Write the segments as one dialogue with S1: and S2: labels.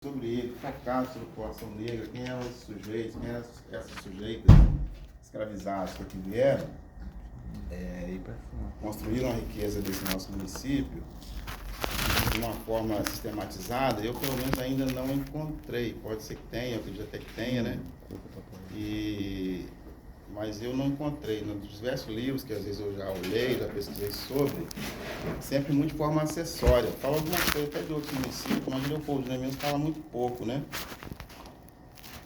S1: sobre ele, focar sobre a população negra, quem eram esses sujeitos, quem eram essas sujeitas escravizadas que aqui vieram, e construíram a riqueza desse nosso município de uma forma sistematizada. Eu, pelo menos, ainda não encontrei. Pode ser que tenha, eu acredito até que tenha, né? Mas eu não encontrei. Nos diversos livros que às vezes eu já olhei, já pesquisei sobre, sempre muito de forma acessória. Fala algumas coisas até de outros municípios, mas Leopoldina mesmo fala muito pouco, né?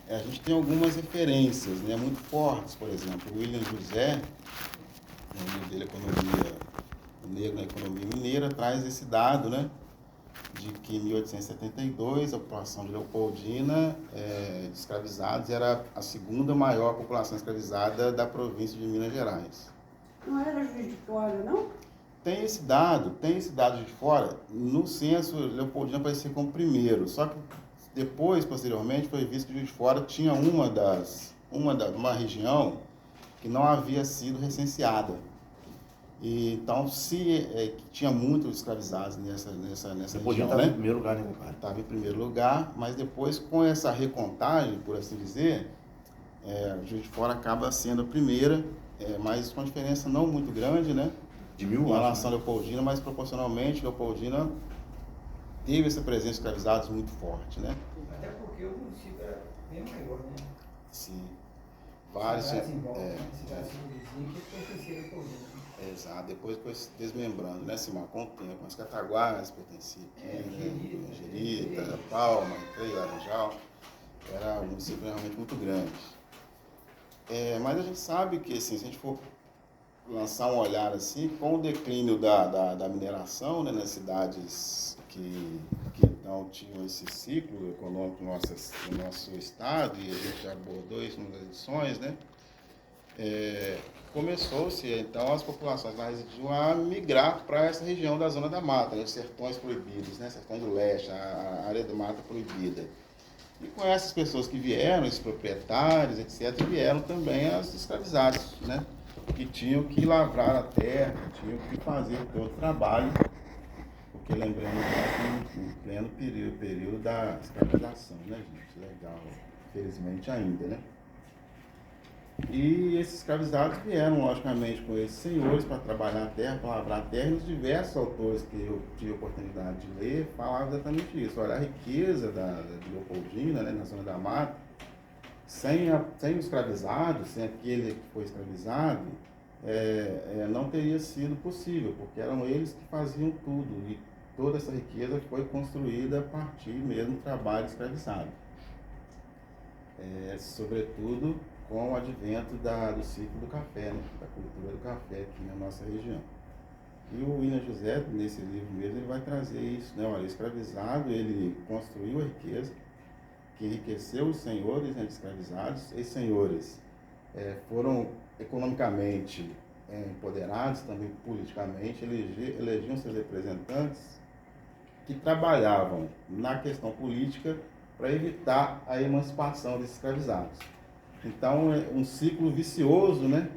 S1: A gente tem algumas referências, né, muito fortes. Por exemplo, o William José, no livro dele, Economia, o Negro na Economia Mineira, traz esse dado, né, de que em 1872 a população de Leopoldina, de escravizados, era a segunda maior população escravizada da província de Minas Gerais.
S2: Não era Juiz de Fora, não?
S1: Tem esse dado de fora. No censo, Leopoldina aparecia como primeiro, só que depois, posteriormente, foi visto que Juiz de Fora tinha uma região que não havia sido recenseada. E, então, tinha muitos escravizados nessa região,
S3: estava
S1: né?
S3: em primeiro lugar, né, compadre?
S1: Estava em primeiro lugar, mas depois, com essa recontagem, por assim dizer, Juiz de Fora acaba sendo a primeira, mas com uma diferença não muito grande, né?
S3: De 1000
S1: Em
S3: anos.
S1: relação a Leopoldina, mas proporcionalmente Leopoldina teve essa presença de escravizados muito forte, né?
S4: Até porque o município era bem maior, né?
S1: Sim. Vários.
S4: Cidades em volta, cidades vizinhas que pertenciam a Leopoldina.
S1: Exato, depois foi se desmembrando, né, Simão? Com o tempo, as Cataguases pertenciam aqui, né? Jerita, Palma, Recreio, Laranjal. Era um município realmente muito grande. Mas a gente sabe que, assim, se a gente for lançar um olhar assim, com o declínio da mineração, né, nas cidades que não tinham esse ciclo econômico no nosso estado, e a gente já abordou isso nas edições, né, começou-se, então, as populações mais residiam a migrar para essa região da Zona da Mata, né, os sertões proibidos, né, sertões do leste, a área da mata proibida. E com essas pessoas que vieram, esses proprietários, etc., vieram também as escravizados, né, que tinham que lavrar a terra, que tinham que fazer todo o trabalho, porque lembrando que em pleno período da escravização, né, gente? Legal, infelizmente ainda, né? E esses escravizados vieram, logicamente, com esses senhores para trabalhar a terra, para lavrar a terra, e os diversos autores que eu tive a oportunidade de ler falavam exatamente isso. Olha, a riqueza de Leopoldina, né, na Zona da Mata, sem o escravizado, sem aquele que foi escravizado, não teria sido possível, porque eram eles que faziam tudo, e toda essa riqueza foi construída a partir mesmo do trabalho escravizado. Sobretudo com o advento do ciclo do café, né, da cultura do café aqui na nossa região. E o William José, nesse livro mesmo, ele vai trazer isso, né? Olha, o escravizado, ele construiu a riqueza, que enriqueceu os senhores, né, de escravizados. Esses senhores foram economicamente empoderados, também politicamente, elegiam seus representantes que trabalhavam na questão política para evitar a emancipação desses escravizados. Então, é um ciclo vicioso, né,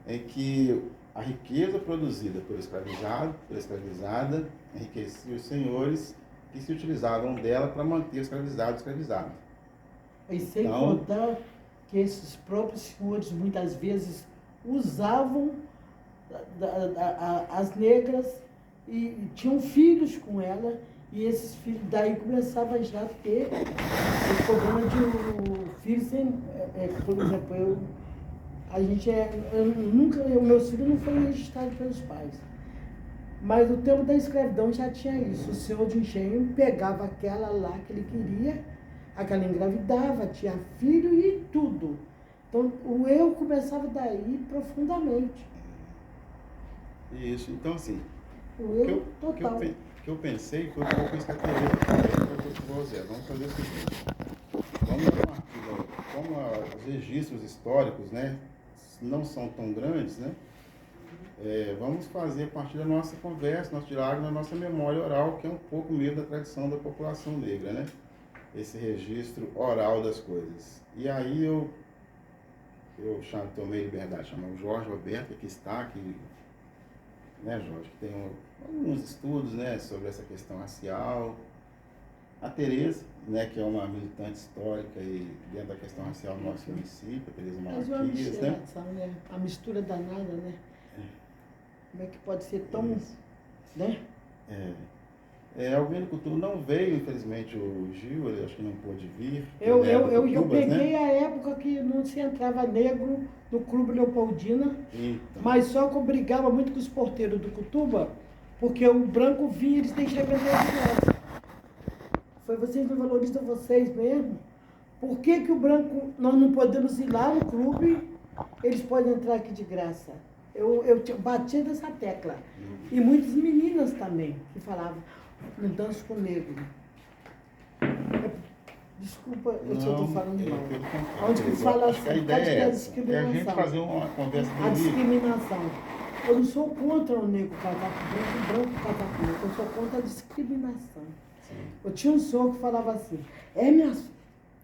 S1: em que a riqueza produzida pelo escravizado, pela escravizada, enriquecia os senhores que se utilizavam dela para manter o escravizado.
S2: E sem contar que esses próprios senhores muitas vezes usavam as negras e tinham filhos com ela, e esses filhos daí começavam já a ter o problema de um filho sem. Por exemplo, o meu filho não foi registrado pelos pais. Mas no tempo da escravidão já tinha isso. O senhor de engenho pegava aquela lá que ele queria, aquela engravidava, tinha filho e tudo. Então o eu começava daí profundamente.
S1: Isso, então assim,
S2: O eu total.
S1: O que eu pensei foi um pouco isso que a Tereza. Vamos fazer o seguinte, como os registros históricos, né, não são tão grandes, né, vamos fazer a partir da nossa conversa, nosso diálogo, da nossa memória oral, que é um pouco mesmo da tradição da população negra, né? Esse registro oral das coisas. E aí eu tomei liberdade de chamar o Jorge Roberto, que está aqui, né, Jorge, que tem alguns estudos, né, sobre essa questão racial, A Tereza, né, que é uma militante histórica e dentro da questão racial do nosso município, a Tereza
S2: Mas uma
S1: Malaquias, né?
S2: mistura, né? A mistura danada, né? Como é que pode ser tão,
S1: Isso.
S2: né?
S1: Alvino Couto não veio, infelizmente, o Gil, ele acho que não pôde vir.
S2: Eu
S1: ele é do
S2: peguei
S1: Cutubas, né?
S2: a época que não se entrava negro no Clube Leopoldina,
S1: Então,
S2: mas só que eu brigava muito com os porteiros do Cutuba, porque o branco vinha e eles deixavam entrar de graça. Foi, vocês não valorizam vocês mesmo? Por que que o branco, nós não podemos ir lá no clube, eles podem entrar aqui de graça? Eu bati nessa tecla. E muitas meninas também, que falavam, não danço com negro. Desculpa, eu só estou falando mal.
S1: pelo contrário,
S2: Onde que
S1: eu
S2: fala
S1: acho que a
S2: assim,
S1: ideia é
S2: a
S1: essa, é a gente fazer uma conversa
S2: a
S1: bonita.
S2: discriminação. Eu não sou contra o negro casar com branco, branco casar com negro. Eu sou contra a discriminação.
S1: Sim.
S2: Eu tinha um senhor que falava assim, minha filha,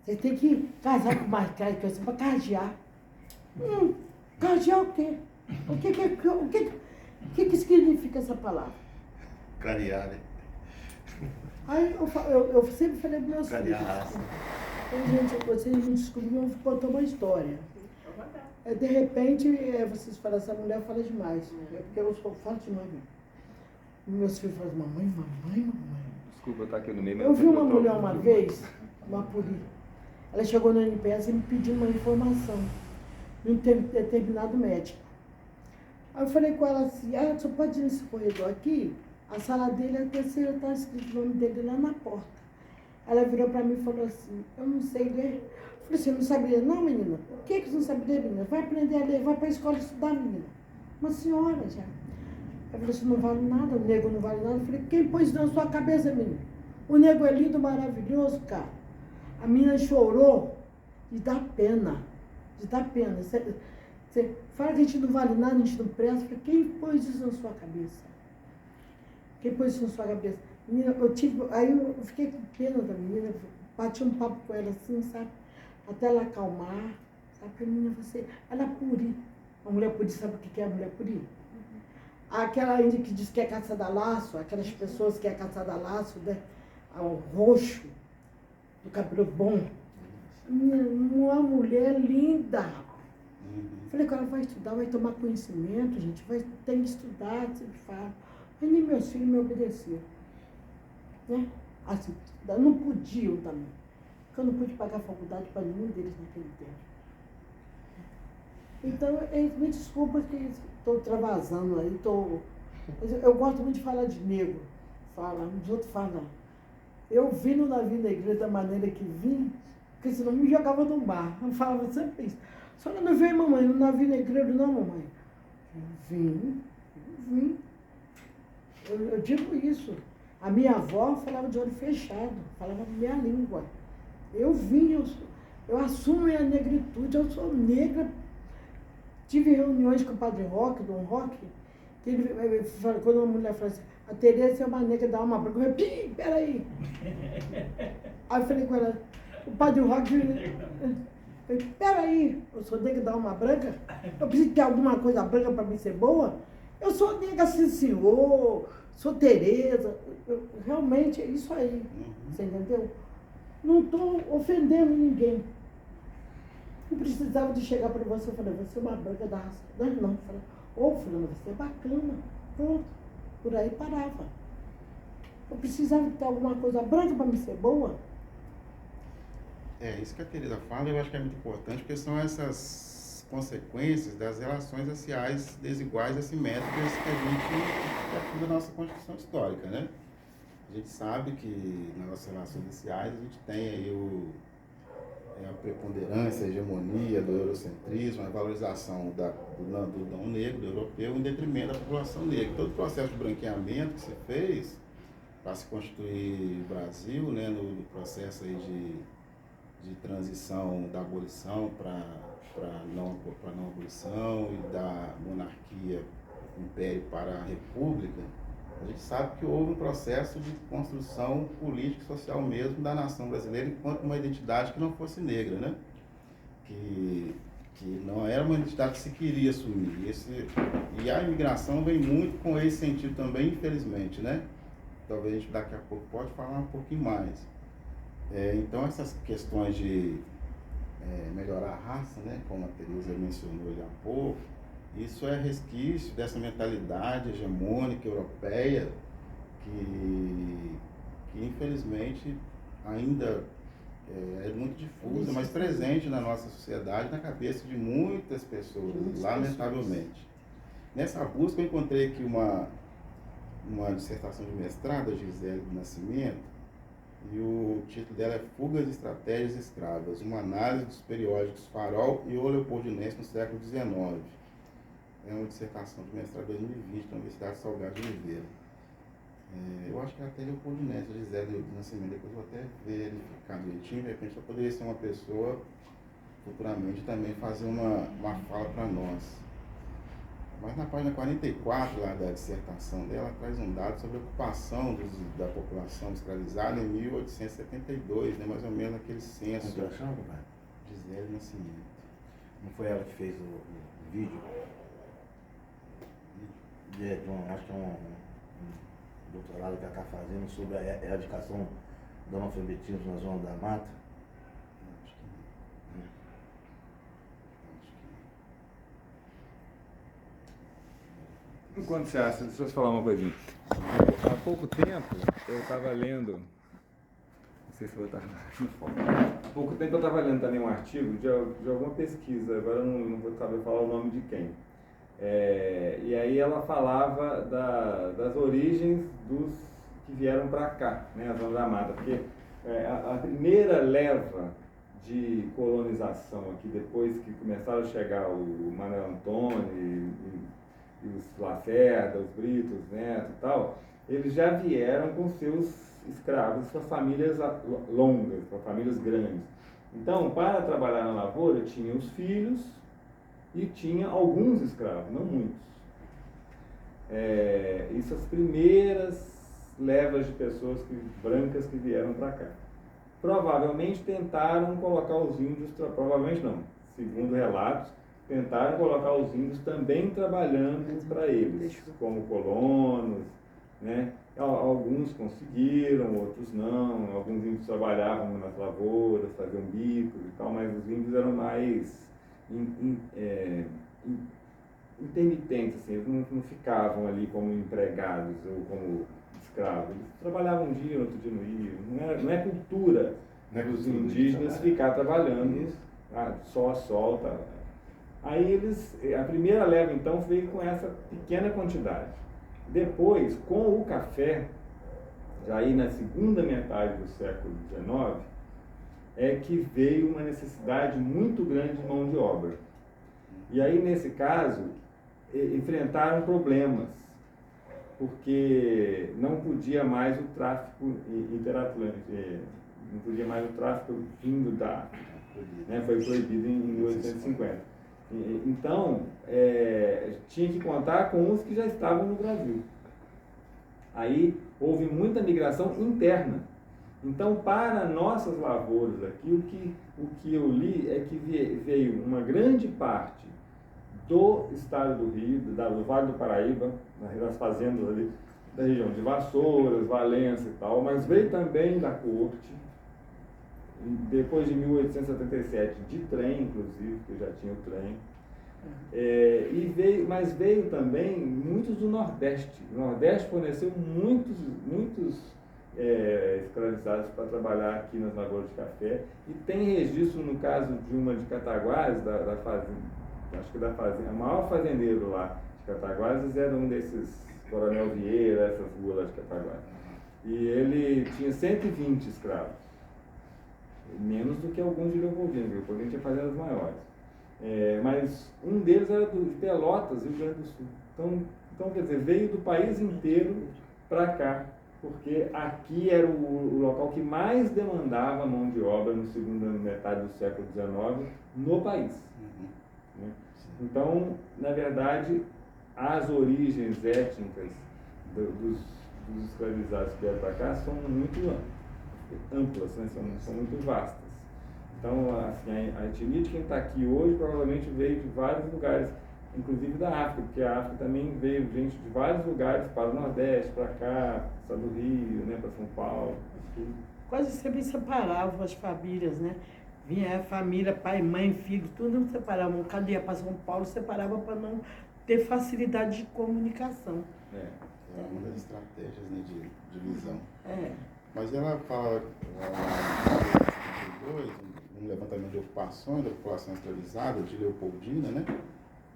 S2: você tem que casar com mais cara que você para cadear. Cadear o quê? O que significa essa palavra?
S1: Clarear, né?
S2: Aí eu sempre falei para meus filhos.
S1: Clarear a raça.
S2: Gente, vocês me descobriram, eu vou contar uma história. De repente, vocês falam, essa mulher fala demais. É porque eu falo demais. Meus filhos falam, mamãe.
S3: Desculpa eu estar aqui no meio. mas
S2: Eu vi uma
S3: tô-
S2: mulher uma vez, uma puri. Ela chegou no NPS e me pediu uma informação de um determinado médico. Aí eu falei com ela assim, só pode ir nesse corredor aqui? A sala dele é a terceira, está escrito o nome dele lá na porta. Ela virou para mim e falou assim, eu não sei ler. Eu falei assim, não sabe ler não, menina? O que você não sabe ler, menina? Vai aprender a ler, vai para a escola estudar, menina. Uma senhora já. Eu falei assim, não vale nada, o negro não vale nada. Eu falei, quem pôs isso na sua cabeça, menina? O negro é lindo, maravilhoso, cara. A menina chorou de dar pena. Você fala que a gente não vale nada, a gente não presta. Eu falei, quem pôs isso na sua cabeça? Quem pôs isso na sua cabeça? Menina, aí eu fiquei com pena da menina, bati um papo com ela assim, sabe? Até ela acalmar, sabe? A menina, ela é puri. A mulher puri, sabe o que é a mulher puri? Aquela índia que diz que é caçada a laço, aquelas pessoas que é caçada a laço, né? O roxo, do cabelo bom. Uma mulher linda. Falei que ela vai estudar, vai tomar conhecimento, gente, tem que estudar, sempre fala. Mas nem meus filhos me obedeceram. Né? Assim, não podiam também. Porque eu não pude pagar faculdade para nenhum deles naquele tempo. Então, me desculpa que estou travasando aí, eu gosto muito de falar de negro. Os outros falam. Eu vim no navio da igreja da maneira que vim, porque senão me jogava no mar. Eu falava sempre isso. A senhora não veio, mamãe, no navio da igreja, não, mamãe? Eu vim. Eu digo isso. A minha avó falava de olho fechado, falava minha língua. Eu vim, eu assumo minha negritude, eu sou negra. Tive reuniões com o padre Roque, Dom Roque, que ele falou, quando uma mulher falou assim, a Tereza é uma negra da alma branca. Eu falei, peraí. Aí eu falei com ela, o padre Roque, eu falei, peraí, eu sou negra da alma branca? Eu preciso ter alguma coisa branca para mim ser boa? Eu sou negra, sim, senhor, sou Tereza. Realmente é isso aí, você entendeu? Não estou ofendendo ninguém. Não precisava de chegar para você e falar, você é uma branca da raça. Não, falei, fulano, você é bacana. Pronto, por aí parava. Eu precisava de ter alguma coisa branca para me ser boa.
S1: Isso que a Tereza fala, eu acho que é muito importante, porque são essas consequências das relações raciais desiguais e assimétricas que a gente aplica na nossa Constituição histórica, né? A gente sabe que nas nossas relações raciais a gente tem aí a preponderância, a hegemonia do eurocentrismo, a valorização do não negro, do europeu, em detrimento da população negra. Todo o processo de branqueamento que se fez para se constituir o Brasil, né, no processo aí de transição da abolição para não abolição e da monarquia, império para a república, a gente sabe que houve um processo de construção política e social mesmo da nação brasileira enquanto uma identidade que não fosse negra, né? Que não era uma identidade que se queria assumir. E a imigração vem muito com esse sentido também, infelizmente, né? Talvez a gente daqui a pouco pode falar um pouquinho mais. Então essas questões de melhorar a raça, né, como a Teresa mencionou ali há pouco, isso é resquício dessa mentalidade hegemônica europeia que infelizmente ainda é muito difusa, mas presente na nossa sociedade, na cabeça de muitas pessoas, lamentavelmente. Nessa busca eu encontrei aqui uma dissertação de mestrado da Gisele do Nascimento, e o título dela é Fugas e Estratégias Escravas, uma análise dos periódicos Farol e O Leopoldinense no século XIX. É uma dissertação de mestrado de 2020 da Universidade Salgado de Oliveira. Eu acho que é até Leopoldinense, a Gisele do Nascimento, depois eu vou até verificar direitinho, de repente ela poderia ser uma pessoa futuramente também fazer uma fala para nós. Mas na página 44 lá da dissertação dela, traz um dado sobre a ocupação da população escravizada em 1872, né, mais ou menos aquele censo.
S5: Como que ela chama, pai?
S1: Gisele Nascimento.
S5: Não foi ela que fez o vídeo? Acho que é um doutorado que ela está fazendo sobre a erradicação do analfabetismo na zona da mata.
S1: Acho que não.
S3: Enquanto você acha, deixa eu falar uma coisinha. Há pouco tempo eu estava lendo, não sei se eu vou estar no foco. Há pouco tempo eu estava lendo também um artigo de alguma pesquisa, agora eu não vou saber falar o nome de quem. E aí ela falava das origens dos que vieram para cá, né, a Zona da Mata, porque a primeira leva de colonização aqui, depois que começaram a chegar o Manuel Antônio e os Lacerda, os Brito, os Neto e tal, eles já vieram com seus escravos, suas famílias longas, com famílias grandes. Então, para trabalhar na lavoura, tinha os filhos e tinha alguns escravos, não muitos. Isso as primeiras levas de pessoas brancas que vieram para cá. Provavelmente tentaram colocar os índios, provavelmente não, segundo relatos, tentaram colocar os índios também trabalhando para eles, como colonos, né? Alguns conseguiram, outros não, alguns índios trabalhavam nas lavouras, faziam bicos e tal, mas os índios eram mais intermitentes, assim, eles não ficavam ali como empregados ou como escravos, eles trabalhavam um dia, outro dia não iam, não é cultura dos indígenas ficar trabalhando sol a sol, tá? Aí a primeira leva então veio com essa pequena quantidade. Depois, com o café, já aí na segunda metade do século XIX, é que veio uma necessidade muito grande de mão de obra. E aí, nesse caso, enfrentaram problemas, porque não podia mais o tráfico interatlântico, não podia mais o tráfico vindo da África, né? Foi proibido em 1850. Então, tinha que contar com os que já estavam no Brasil. Aí houve muita migração interna. Então, para nossas lavouras aqui, o que eu li é que veio uma grande parte do estado do Rio, do Vale do Paraíba, das fazendas ali, da região de Vassouras, Valença e tal, mas veio também da corte, depois de 1877, de trem, inclusive, que já tinha o trem. Mas veio também muitos do Nordeste. O Nordeste forneceu muitos escravizados para trabalhar aqui nas lavouras de café. E tem registro, no caso de uma de Cataguases, da fazenda, acho que da fazenda, o maior fazendeiro lá de Cataguases era um desses, Coronel Vieira, essas ruas lá de Cataguases. E ele tinha 120 escravos. Menos do que alguns de Leopoldina, Leopoldina tinha fazendas maiores. Mas um deles era de Pelotas, Rio Grande do Sul. Então, quer dizer, veio do país inteiro para cá, porque aqui era o local que mais demandava mão de obra na segunda metade do século XIX no país. Né? Então, na verdade, as origens étnicas dos escravizados que vieram para cá são muito amplas, né? São muito vastas. Então, assim, a etnia de quem está aqui hoje provavelmente veio de vários lugares, inclusive da África, porque a África também veio gente de vários lugares para o Nordeste, para cá, para o Rio, né, para São Paulo,
S2: quase sempre separavam as famílias, né? Vinha a família, pai, mãe, filho, tudo separavam. Cada ia para São Paulo, separava para não ter facilidade de comunicação.
S3: É.
S1: É uma das estratégias, né, de divisão.
S2: É.
S1: Mas ela fala lá em 1972, um levantamento de ocupações da população escravizada de Leopoldina, né?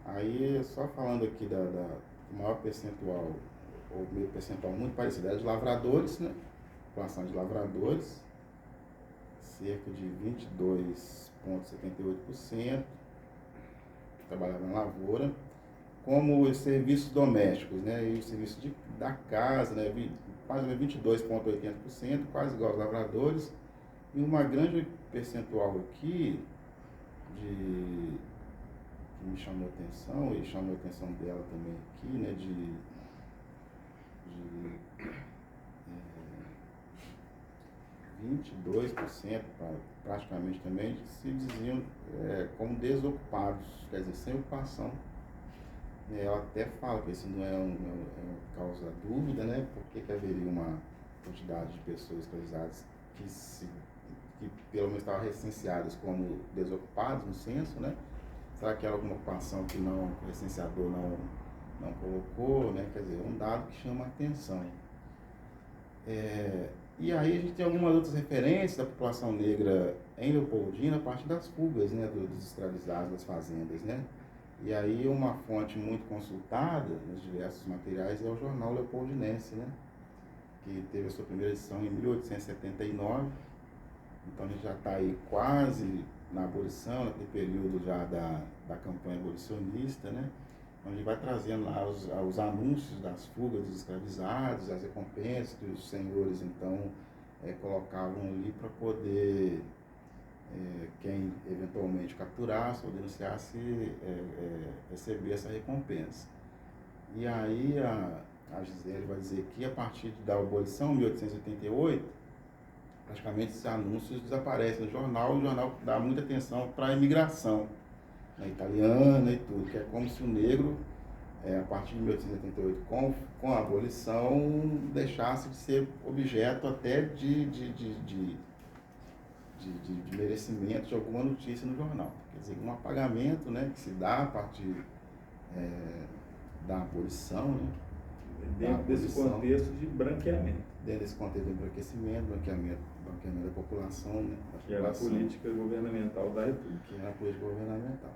S1: Aí, só falando aqui do maior percentual, ou meio percentual muito parecido, é de lavradores, né? População de lavradores, cerca de 22,78% trabalhavam na lavoura, como os serviços domésticos, né? E os serviços da casa, né? Quase 22,80%, quase igual aos lavradores, e uma grande percentual aqui que me chamou a atenção, e chamou a atenção dela também aqui, né, de 22%, praticamente também, se diziam como desocupados, quer dizer, sem ocupação. Ela até fala que isso não é causa dúvida, né, porque que haveria uma quantidade de pessoas escravizadas que pelo menos estavam recenseadas como desocupados no censo, né? Será que era alguma ocupação que o recenseador não colocou, né? Quer dizer, um dado que chama a atenção. E aí a gente tem algumas outras referências da população negra em Leopoldina a partir das fugas, né, dos escravizados das fazendas, né? E aí uma fonte muito consultada nos diversos materiais é o jornal Leopoldinense, né? Que teve a sua primeira edição em 1879. Então a gente já está aí quase na abolição, naquele período já da campanha abolicionista, né? Onde vai trazendo lá os anúncios das fugas dos escravizados, as recompensas que os senhores então colocavam ali para poder quem eventualmente capturasse ou denunciasse receber essa recompensa. E aí a Gisele vai dizer que a partir da abolição, 1888, praticamente esses anúncios desaparecem no jornal, e o jornal dá muita atenção para a imigração, né, italiana e tudo, que é como se o negro, a partir de 1888, com a abolição, deixasse de ser objeto até de merecimento de alguma notícia no jornal. Quer dizer, um apagamento, né, que se dá a partir da abolição, né?
S3: Dentro desse contexto de branqueamento.
S1: Dentro desse contexto de branqueamento da população, né?
S3: Que era a política governamental da República.
S1: Que era a política governamental.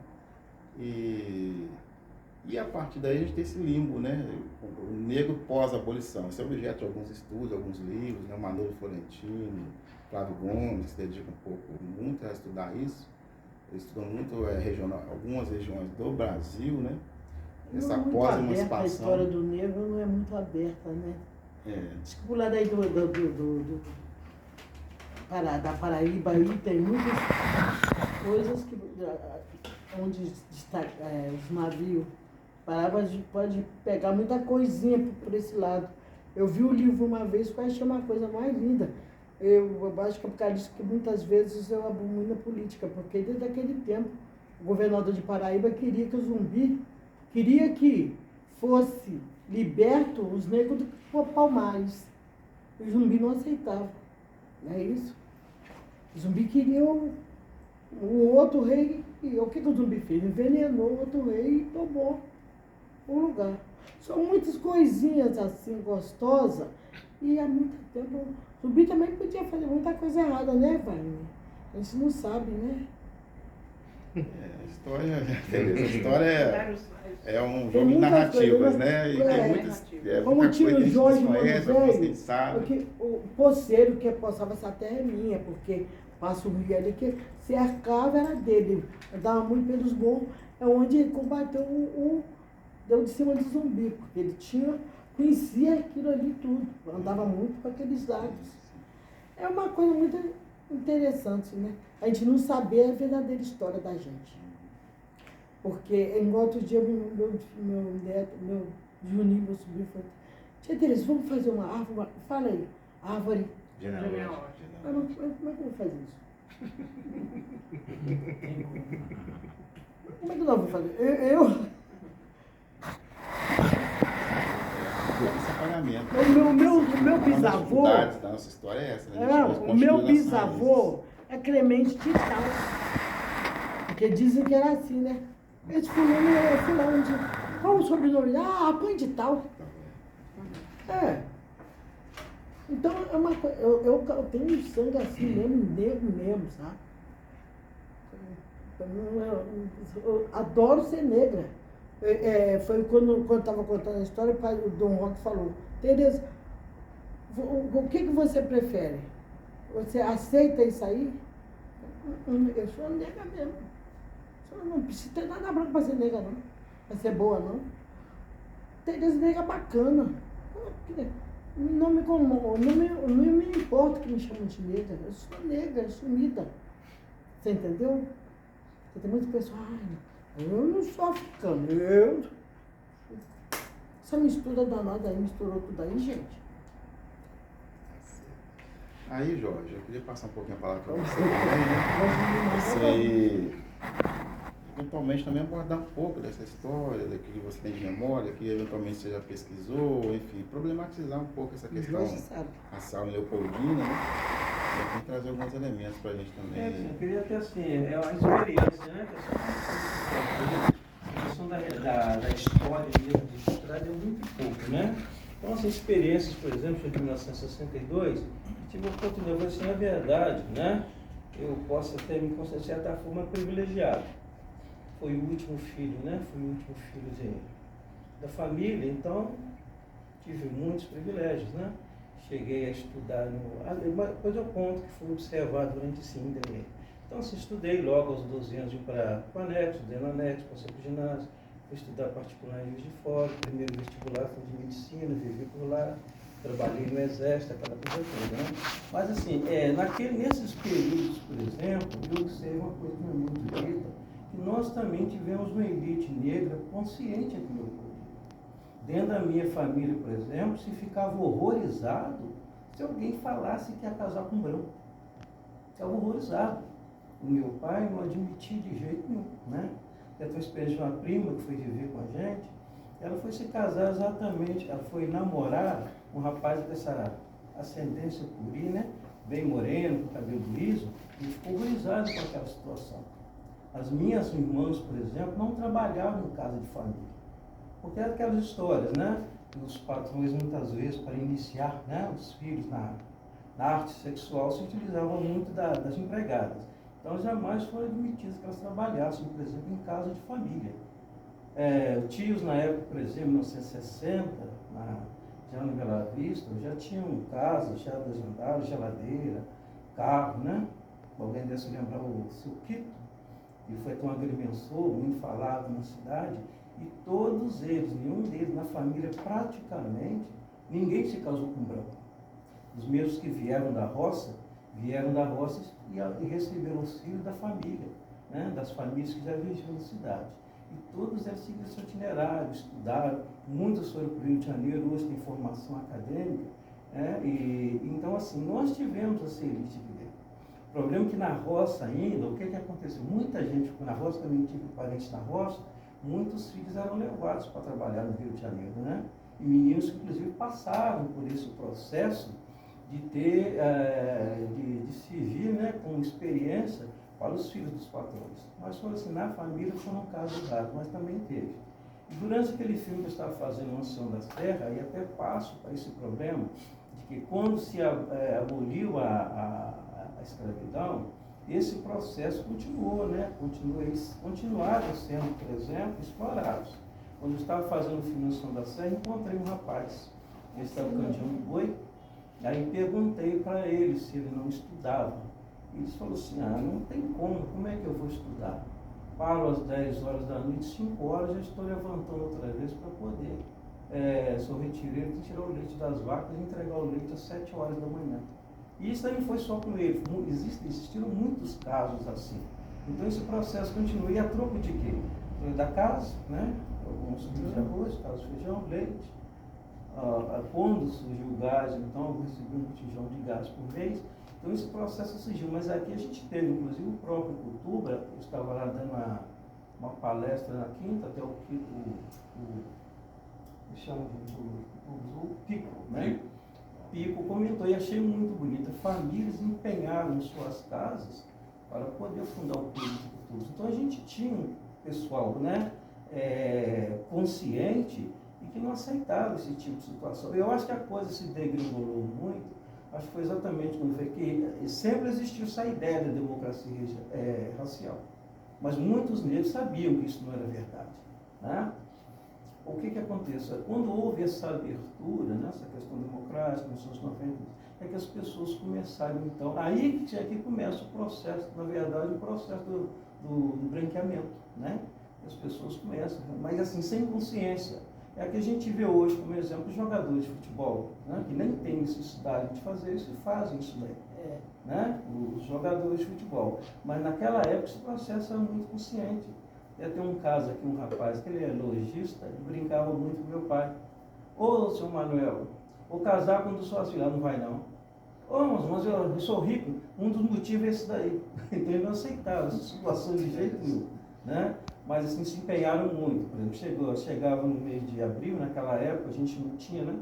S1: E a partir daí a gente tem esse limbo, né? O negro pós-abolição. Esse é objeto de alguns estudos, alguns livros, né? O Manolo Florentino, Flávio Gomes, se dedica muito a estudar isso. Eles estudam muito algumas regiões do Brasil, né? Essa pós-emancipação.
S2: A história do negro não é muito aberta, né? Acho que por lá daí da Paraíba aí tem muitas coisas onde os navios paravam, a gente pode pegar muita coisinha por esse lado. Eu vi o livro uma vez, que eu achei uma coisa mais linda. Eu acho que é por causa disso que muitas vezes eu abomino a política, porque desde aquele tempo o governador de Paraíba queria que o Zumbi, queria que fosse liberto os negros do Palmares. O Zumbi não aceitava, não é isso? O Zumbi queria o outro rei, e o que o Zumbi fez? Envenenou o outro rei e tomou o lugar. São muitas coisinhas assim gostosas, e há muito tempo o Zumbi também podia fazer muita coisa errada, né, Wagner? A gente não sabe, né?
S1: A história é um jogo de narrativas, né? E tem muitas
S2: como tinha o Jorge Mano
S1: Velho,
S2: porque o poceiro que passava essa terra é minha, porque passa o rio ali, que cercava era dele, andava muito pelos morros, é onde ele combateu deu de cima do Zumbi, porque ele conhecia aquilo ali tudo, andava muito para aqueles lados. É uma coisa muito interessante, né? A gente não saber a verdadeira história da gente. Porque, igual outro dia, meu neto, meu Juninho, meu sobrinho, falou: Tia Tereza, vamos fazer uma árvore? Fala aí, árvore genealógica. Como é que eu vou fazer isso? Como é que nós vamos fazer?
S1: esse apagamento.
S2: O meu bisavô.
S1: dificuldades da nossa história é essa, né? A gente
S2: Não, o
S1: construiu
S2: meu
S1: nas
S2: bisavô é Clemente de Tal. Porque dizem que era assim, né? Esse fulano é fulano de... Qual o sobrenome? Ah, Põe de Tal. É. Então é uma coisa. Eu tenho sangue assim mesmo, negro mesmo, sabe? Eu adoro ser negra. Foi quando eu estava contando a história, o Dom Roque falou, Tereza, o que você prefere? Você aceita isso aí? Eu sou negra mesmo. Eu não precisa ter nada branco para ser negra, não. Para ser boa, não. Tereza negra bacana. Não me importa que me chamam de negra. Eu sou negra, sumida. Você entendeu? Porque tem muitas pessoas, eu não sou africano, essa mistura danada aí, misturou tudo aí, gente.
S1: Aí, Jorge, eu queria passar um pouquinho a palavra para você também, né? Você, eventualmente, também abordar um pouco dessa história, daquilo que você tem de memória, que eventualmente você já pesquisou, enfim, problematizar um pouco essa questão racial leopoldina, né? Eu tenho que trazer alguns elementos para a gente também.
S4: Eu queria ter assim, é uma experiência, né? A questão da história mesmo, de história é muito pouco, né? Então, essas experiências, por exemplo, de 1962, tive a oportunidade, eu vou dizer, na verdade, né? Eu posso até me considerar, de certa forma, privilegiado. Foi o último filho, né? Fui o último filho da família, então tive muitos privilégios, né? Cheguei a estudar depois eu conto que fui observado durante 5 anos. Então, assim, estudei logo aos 12 anos de ir para o anexo, estudei no anexo, passei para o ginásio, fui estudar particular em Juiz de Fora, primeiro vestibular foi de medicina, vivi por lá, trabalhei no exército, aquela coisa toda, né? Mas, assim, nesses períodos, por exemplo, eu observei uma coisa que não é muito dita, que nós também tivemos uma elite negra consciente aqui no povo. Dentro da minha família, por exemplo, se ficava horrorizado se alguém falasse que ia casar com um branco. Ficava horrorizado. O meu pai não admitia de jeito nenhum, né? Eu tenho experiência de uma prima que foi viver com a gente, ela foi se casar exatamente, ela foi namorar um rapaz dessa ascendência puri, né? Bem moreno, com cabelo liso, e ficou horrorizado com aquela situação. As minhas irmãs, por exemplo, não trabalhavam em casa de família. Porque é aquelas histórias, né? Os patrões, muitas vezes, para iniciar, né, os filhos na arte sexual, se utilizavam muito das empregadas. Então, jamais foram admitidas que elas trabalhassem, por exemplo, em casa de família. Tios, na época, por exemplo, em 1960, já no Bela Vista, já tinham casas, já 2 andares, geladeira, carro, né? Alguém deve se lembrar o seu Quito, que foi tão agrimensor, muito falado na cidade. E todos eles, nenhum deles na família praticamente, ninguém se casou com branco. Os mesmos que vieram da roça e receberam auxílio da família, né? Das famílias que já viviam na cidade. E todos eles seguiram seu itinerário, estudaram, muitos foram para o Rio de Janeiro, hoje tem formação acadêmica. Então, assim, nós tivemos essa elite aqui dentro. O problema é que na roça ainda, o que aconteceu? Muita gente ficou na roça, também tive parentes na roça, muitos filhos eram levados para trabalhar no Rio de Janeiro, né? E meninos que, inclusive, passaram por esse processo de ter, de servir, né, com experiência para os filhos dos patrões. Mas foi assim, na família foi um caso raro, mas também teve. E durante aquele filme que eu estava fazendo, Mansão das Terras, e até passo para esse problema, de que quando se aboliu a escravidão, esse processo continuou, né? Eles continuaram sendo, por exemplo, explorados. Quando eu estava fazendo o filme Mansão da Serra, encontrei um rapaz, ele estava candeando boi, aí perguntei para ele se ele não estudava. E ele falou assim, não tem como é que eu vou estudar? Paro às 10 horas da noite, 5 horas já estou levantando outra vez para poder, sou retireiro, de tirar o leite das vacas e entregar o leite às 7 horas da manhã. E isso aí não foi só com ele, existiram muitos casos assim. Então esse processo continua. E a troco de quê? Da casa, né? Alguns quilos de arroz, caso feijão, leite. Quando surgiu o gás, então eu recebi um botijão de gás por mês. Então esse processo surgiu. Mas aqui a gente teve, inclusive, o próprio Cultura, eu estava lá dando uma palestra na quinta, até o Pico, né? Pico comentou, e achei muito bonito, famílias empenharam suas casas para poder fundar o Clube de Cultura. Então a gente tinha um pessoal, né, consciente e que não aceitava esse tipo de situação. Eu acho que a coisa se degringolou muito, acho que foi exatamente quando foi que sempre existiu essa ideia da democracia racial, mas muitos negros sabiam que isso não era verdade, né? O que acontece? Quando houve essa abertura, né, essa questão democrática, nos anos 90, é que as pessoas começaram, então, aí que começa o processo, na verdade, o processo do branqueamento, né? As pessoas começam, mas assim, sem consciência. É a que a gente vê hoje, como exemplo, jogadores de futebol, né, que nem tem necessidade de fazer isso e fazem isso daí. Né? Os jogadores de futebol. Mas naquela época esse processo era muito consciente. Tem um caso aqui, um rapaz que ele é lojista, ele brincava muito com meu pai. Ô, seu Manuel, vou casar quando sua filha não vai não. Ô, mas eu sou rico, um dos motivos é esse daí. Então ele não aceitava essa situação de jeito nenhum, né? Mas assim, se empenharam muito. Por exemplo, chegava no mês de abril, naquela época a gente não tinha, né,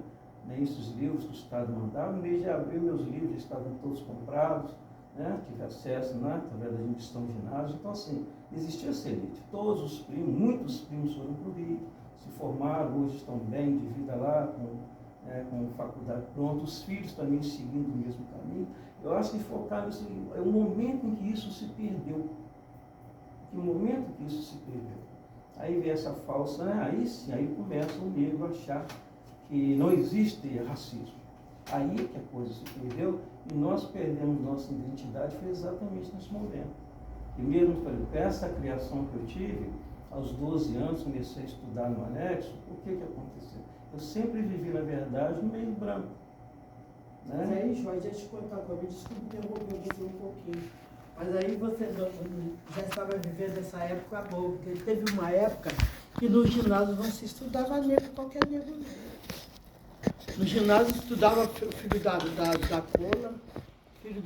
S4: nem esses livros que o Estado mandava. No mês de abril meus livros já estavam todos comprados, né? Tive acesso, né, através da admissão do ginásio. Então assim, existia essa elite. Todos os primos, muitos primos foram para o Rio, se formaram, hoje estão bem de vida lá, com faculdade pronta, os filhos também seguindo o mesmo caminho. Eu acho que focar nisso é o momento em que isso se perdeu. Que momento que isso se perdeu. Aí vem essa falsa, né? Aí sim, aí começa o negro a achar que não existe racismo. Aí que a coisa se perdeu e nós perdemos nossa identidade, foi exatamente nesse momento. E mesmo, por exemplo, essa criação que eu tive, aos 12 anos, comecei a estudar no anexo, o que aconteceu? Eu sempre vivi, na verdade, no meio branco. Né?
S2: Mas aí, João, deixa eu te contar uma coisa, desculpa interromper você um pouquinho. Mas aí você já estava vivendo essa época boa, porque teve uma época que no ginásio não se estudava negro, qualquer negro. No ginásio estudava o filho da Cola, filho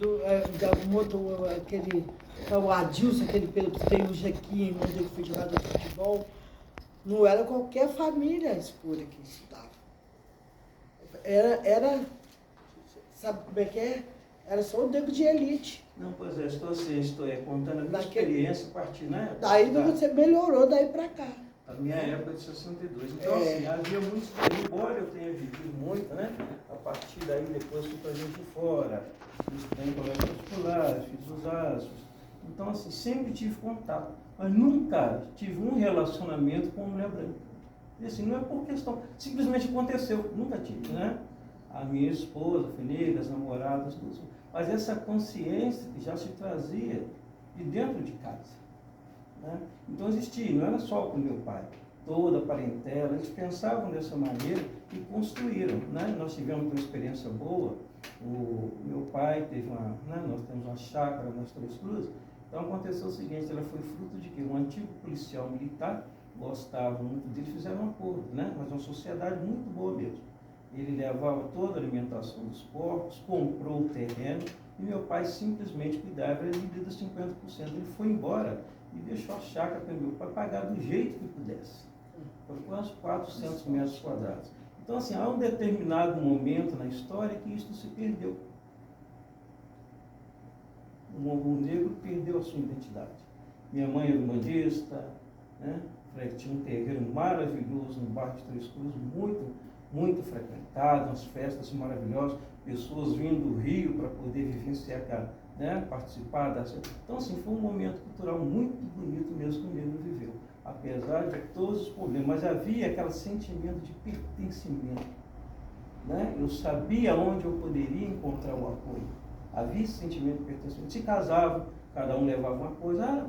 S2: o Adilson, aquele que tem o Jequinha, irmão dele que foi jogador de futebol. Não era qualquer família escura que estudava. Era, sabe como é que é? Era só o negro de elite.
S4: Não, pois é, estou contando a minha experiência a partir, né?
S2: Daí você melhorou daí para cá.
S4: A minha época de 62. Então, assim, havia muitos, embora eu tenha vivido muito, né? A partir daí, depois fui para a gente fora, estudei em colégio particular, fiz os astros. Então, assim, sempre tive contato, mas nunca tive um relacionamento com mulher branca. E assim, não é por questão, simplesmente aconteceu, nunca tive, né? A minha esposa foi negra, as namoradas, tudo. Mas essa consciência que já se trazia de dentro de casa. Né? Então existia, não era só com meu pai, toda a parentela, eles pensavam dessa maneira e construíram. Né? Nós tivemos uma experiência boa, o meu pai teve nós temos uma chácara nas Três Cruzes, então aconteceu o seguinte, ela foi fruto de que um antigo policial militar gostava muito dele, fizeram um acordo, né? Mas uma sociedade muito boa mesmo. Ele levava toda a alimentação dos porcos, comprou o terreno e meu pai simplesmente cuidava, ele dividia 50%. Ele foi embora e deixou a chácara para meu pai pagar do jeito que pudesse. Foi quase 400 metros quadrados. Então, assim, há um determinado momento na história que isso se perdeu. O negro perdeu a sua identidade. Minha mãe era bandista, né? Tinha um terreiro maravilhoso no bairro de Três Cruzes, muito frequentado, umas festas maravilhosas, pessoas vindo do Rio para poder vivenciar, né, participar dessa. Então, assim, foi um momento cultural muito bonito mesmo que o negro viveu, apesar de todos os problemas, mas havia aquele sentimento de pertencimento. Né? Eu sabia onde eu poderia encontrar o apoio. Havia esse sentimento de pertencimento. Se casavam, cada um levava uma coisa,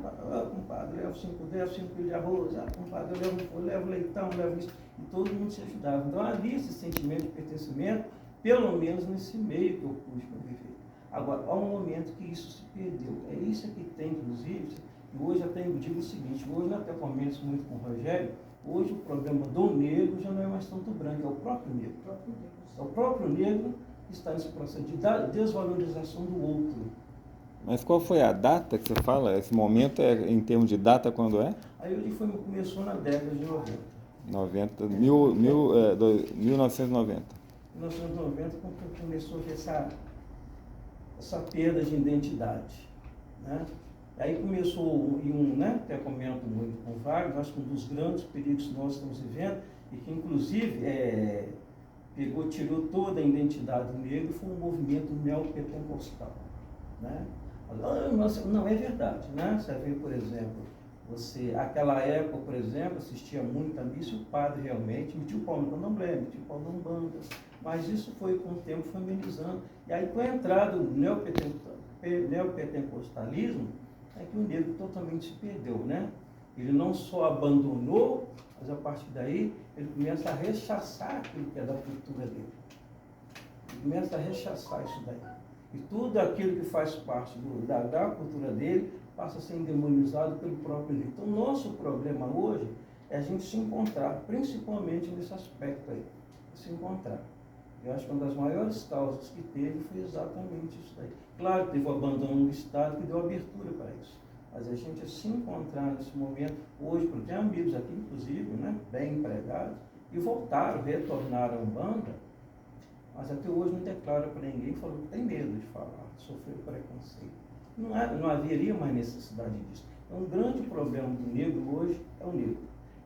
S4: compadre, eu levo 5 quilos de arroz, compadre, eu levo leitão, levo isso, e todo mundo se ajudava. Então havia esse sentimento de pertencimento, pelo menos nesse meio que eu pude conviver. Agora, há um momento que isso se perdeu. É isso que tem, inclusive, e hoje até eu digo o seguinte, hoje até comento muito com o Rogério, hoje o problema do negro já não é mais tanto branco, é o próprio negro. É o próprio negro que está nesse processo de desvalorização do outro.
S3: Mas qual foi a data que você fala? Esse momento é em termos de data, quando é?
S4: Aí eu digo que começou na década de 90.
S3: 1990.
S4: Em 1990, quando começou a ver essa perda de identidade, né? Aí começou, né, até comento muito com o Wagner, acho que um dos grandes perigos que nós estamos vivendo, e que inclusive tirou toda a identidade do negro, foi um movimento neopentecostal, né? Não é verdade, né? Você vê, por exemplo, aquela época, por exemplo, assistia muito a missa, o padre realmente metia o pau no candomblé, metia o pau na umbanda, mas isso foi com o tempo feminizando. E aí com a entrada do neopentecostalismo, é que o negro totalmente se perdeu, né? Ele não só abandonou, mas a partir daí ele começa a rechaçar aquilo que é da cultura dele. Ele começa a rechaçar isso daí. E tudo aquilo que faz parte da cultura dele passa a ser endemonizado pelo próprio negro. Então, nosso problema hoje é a gente se encontrar, principalmente nesse aspecto aí, se encontrar. Eu acho que uma das maiores causas que teve foi exatamente isso daí. Claro que teve o abandono do Estado que deu abertura para isso. Mas a gente se encontrar nesse momento, hoje, porque tem amigos aqui, inclusive, né, bem empregados, e voltaram, retornaram à Umbanda, mas até hoje não declara para ninguém, falou que tem medo de falar, sofreu preconceito. Não haveria mais necessidade disso. Então, um grande problema do negro hoje é o negro.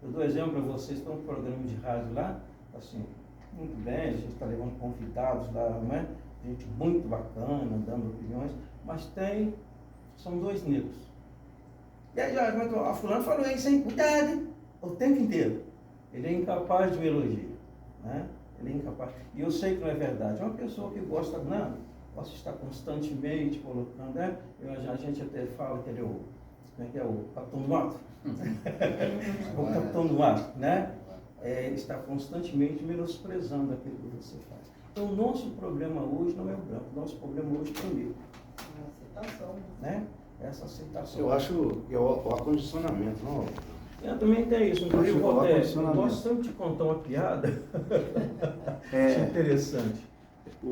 S4: Eu dou exemplo para vocês, tem um programa de rádio lá, assim, muito bem, a gente está levando convidados lá, né? Gente muito bacana, dando opiniões, mas são 2 negros. E aí, a fulano falou isso, hein? Cuidado, hein? O tempo inteiro. Ele é incapaz de um elogio, né? Ele é incapaz. E eu sei que não é verdade. É uma pessoa que gosta de estar constantemente colocando, né? A gente até fala que ele é o capitão do mato. O capitão do mato, né? Está constantemente menosprezando aquilo que você faz. Então, o nosso problema hoje não é o branco, o nosso problema hoje é o negro.
S2: Aceitação.
S4: Né? Essa aceitação.
S5: Eu acho que é o acondicionamento, não?
S4: Eu também tenho isso. Eu gosto sempre de contar uma piada interessante.